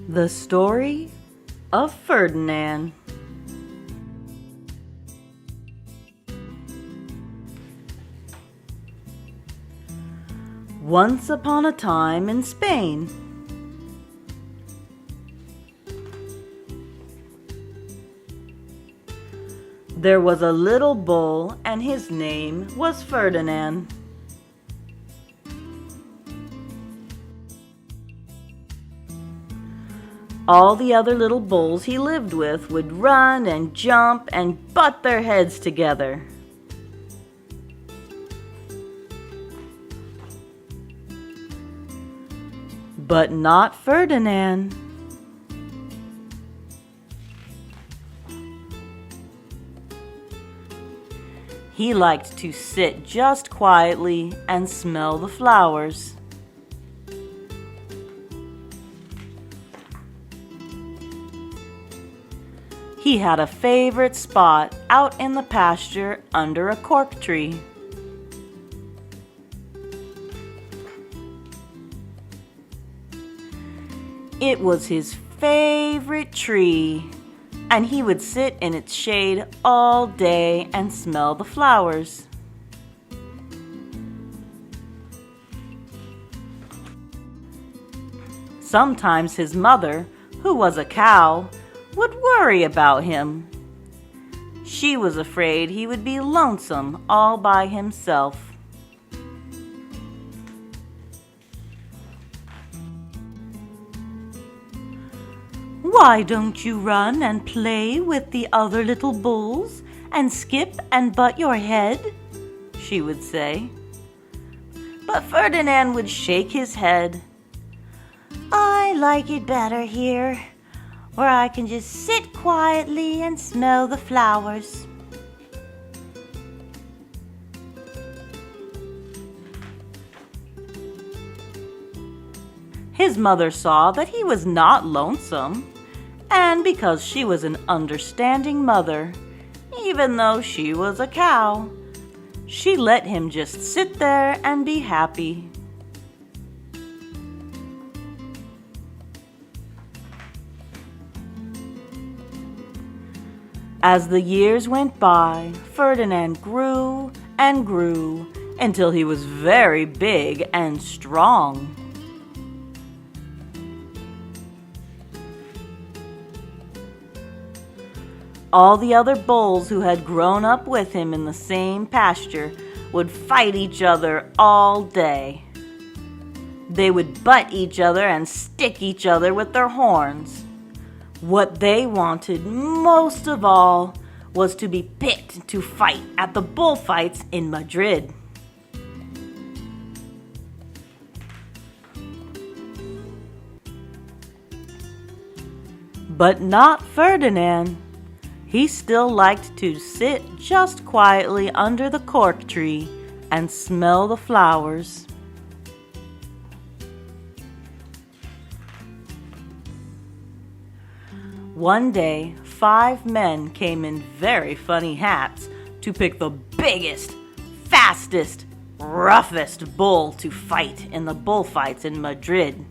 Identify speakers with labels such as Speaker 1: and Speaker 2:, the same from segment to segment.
Speaker 1: The Story of Ferdinand. Once upon a time in Spain, there was a little bull, and his name was Ferdinand. All the other little bulls he lived with would run and jump and butt their heads together. But not Ferdinand. He liked to sit just quietly and smell the flowers. He had a favorite spot out in the pasture under a cork tree. It was his favorite tree, and he would sit in its shade all day and smell the flowers. Sometimes his mother, who was a cow, would worry about him. She was afraid he would be lonesome all by himself. "Why don't you run and play with the other little bulls and skip and butt your head?" she would say. But Ferdinand would shake his head. "I like it better here, where I can just sit quietly and smell the flowers." His mother saw that he was not lonesome, and because she was an understanding mother, even though she was a cow, she let him just sit there and be happy. As the years went by, Ferdinand grew and grew until he was very big and strong. All the other bulls who had grown up with him in the same pasture would fight each other all day. They would butt each other and stick each other with their horns. What they wanted most of all was to be picked to fight at the bullfights in Madrid. But not Ferdinand. He still liked to sit just quietly under the cork tree and smell the flowers. One day, 5 men came in very funny hats to pick the biggest, fastest, roughest bull to fight in the bullfights in Madrid.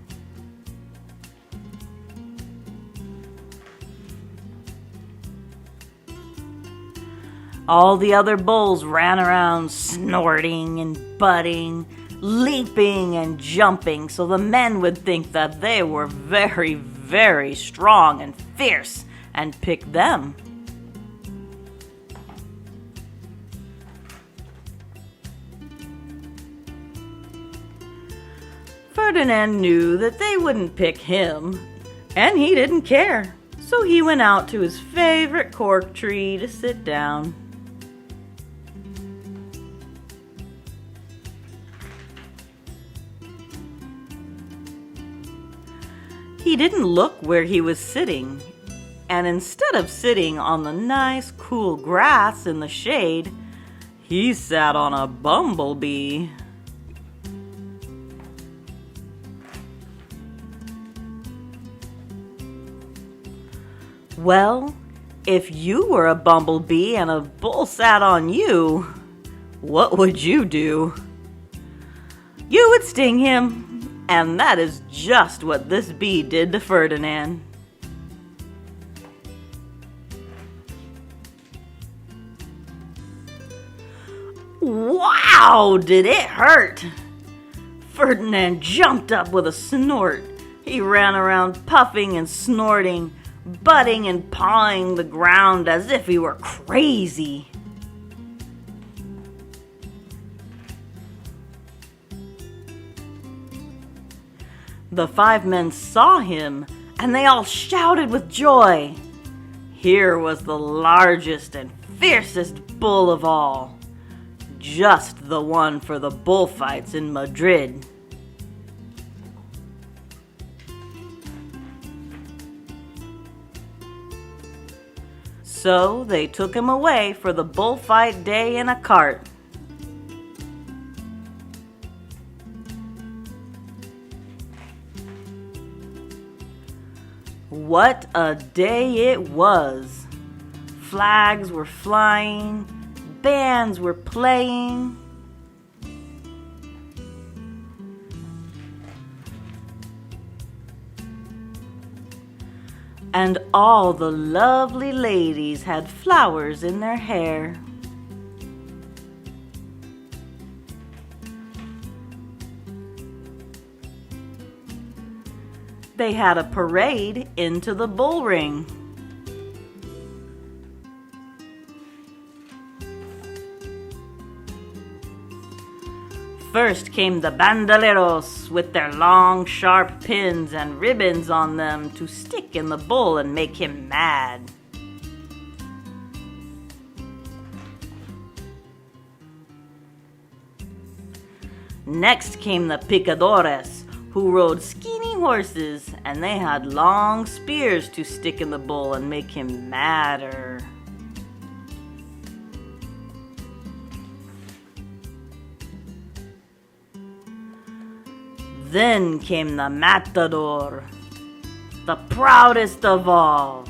Speaker 1: All the other bulls ran around snorting and butting, leaping and jumping, so the men would think that they were very, very strong and fierce and pick them. Ferdinand knew that they wouldn't pick him, and he didn't care, so he went out to his favorite cork tree to sit down. He didn't look where he was sitting, and instead of sitting on the nice, cool grass in the shade, he sat on a bumblebee. Well, if you were a bumblebee and a bull sat on you, what would you do? You would sting him, And that is just what this bee did to Ferdinand. Wow, did it hurt! Ferdinand jumped up with a snort. He ran around puffing and snorting, butting and pawing the ground as if he were crazy. The 5 men saw him, and they all shouted with joy. Here was the largest and fiercest bull of all. Just the one for the bullfights in Madrid. So they took him away for the bullfight day in a cart. What a day it was! Flags were flying, bands were playing. And all the lovely ladies had flowers in their hair. They had a parade into the bull ring. First came the bandoleros with their long, sharp pins and ribbons on them to stick in the bull and make him mad. Next came the picadores, who rode skinny horses, and they had long spears to stick in the bull and make him madder. Then came the Matador, the proudest of all.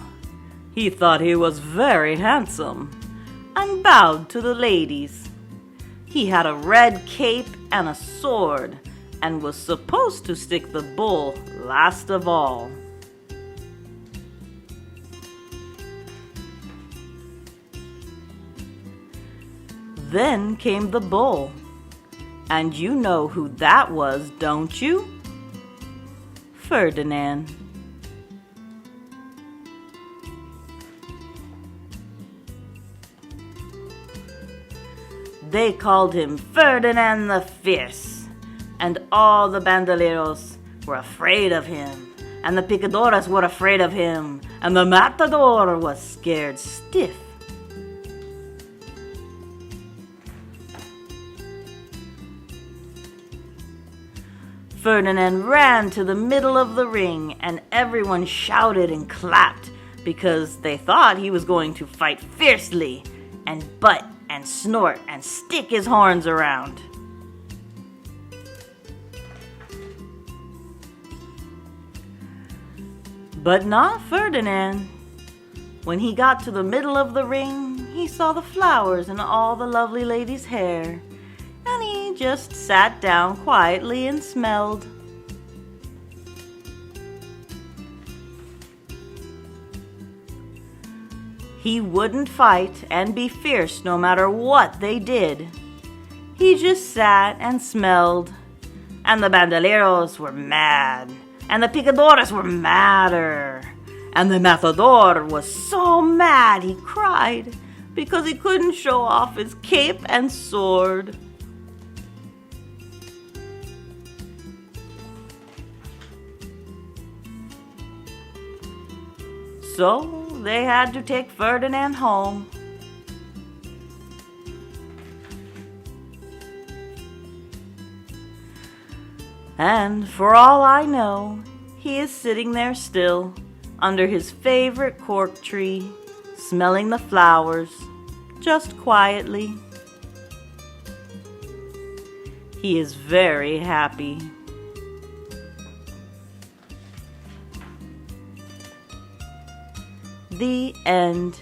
Speaker 1: He thought he was very handsome, and bowed to the ladies. He had a red cape and a sword, and was supposed to stick the bull last of all. Then came the bull. And you know who that was, don't you? Ferdinand. They called him Ferdinand the Fierce, and all the bandoleros were afraid of him, and the picadores were afraid of him, and the Matador was scared stiff. Ferdinand ran to the middle of the ring, and everyone shouted and clapped because they thought he was going to fight fiercely and butt and snort and stick his horns around. But not Ferdinand. When he got to the middle of the ring, he saw the flowers in all the lovely ladies' hair, and he just sat down quietly and smelled. He wouldn't fight and be fierce no matter what they did. He just sat and smelled, and the bandoleros were mad, and the picadores were madder, and the Matador was so mad he cried because he couldn't show off his cape and sword. So they had to take Ferdinand home. And for all I know, he is sitting there still, under his favorite cork tree, smelling the flowers, just quietly. He is very happy. The end.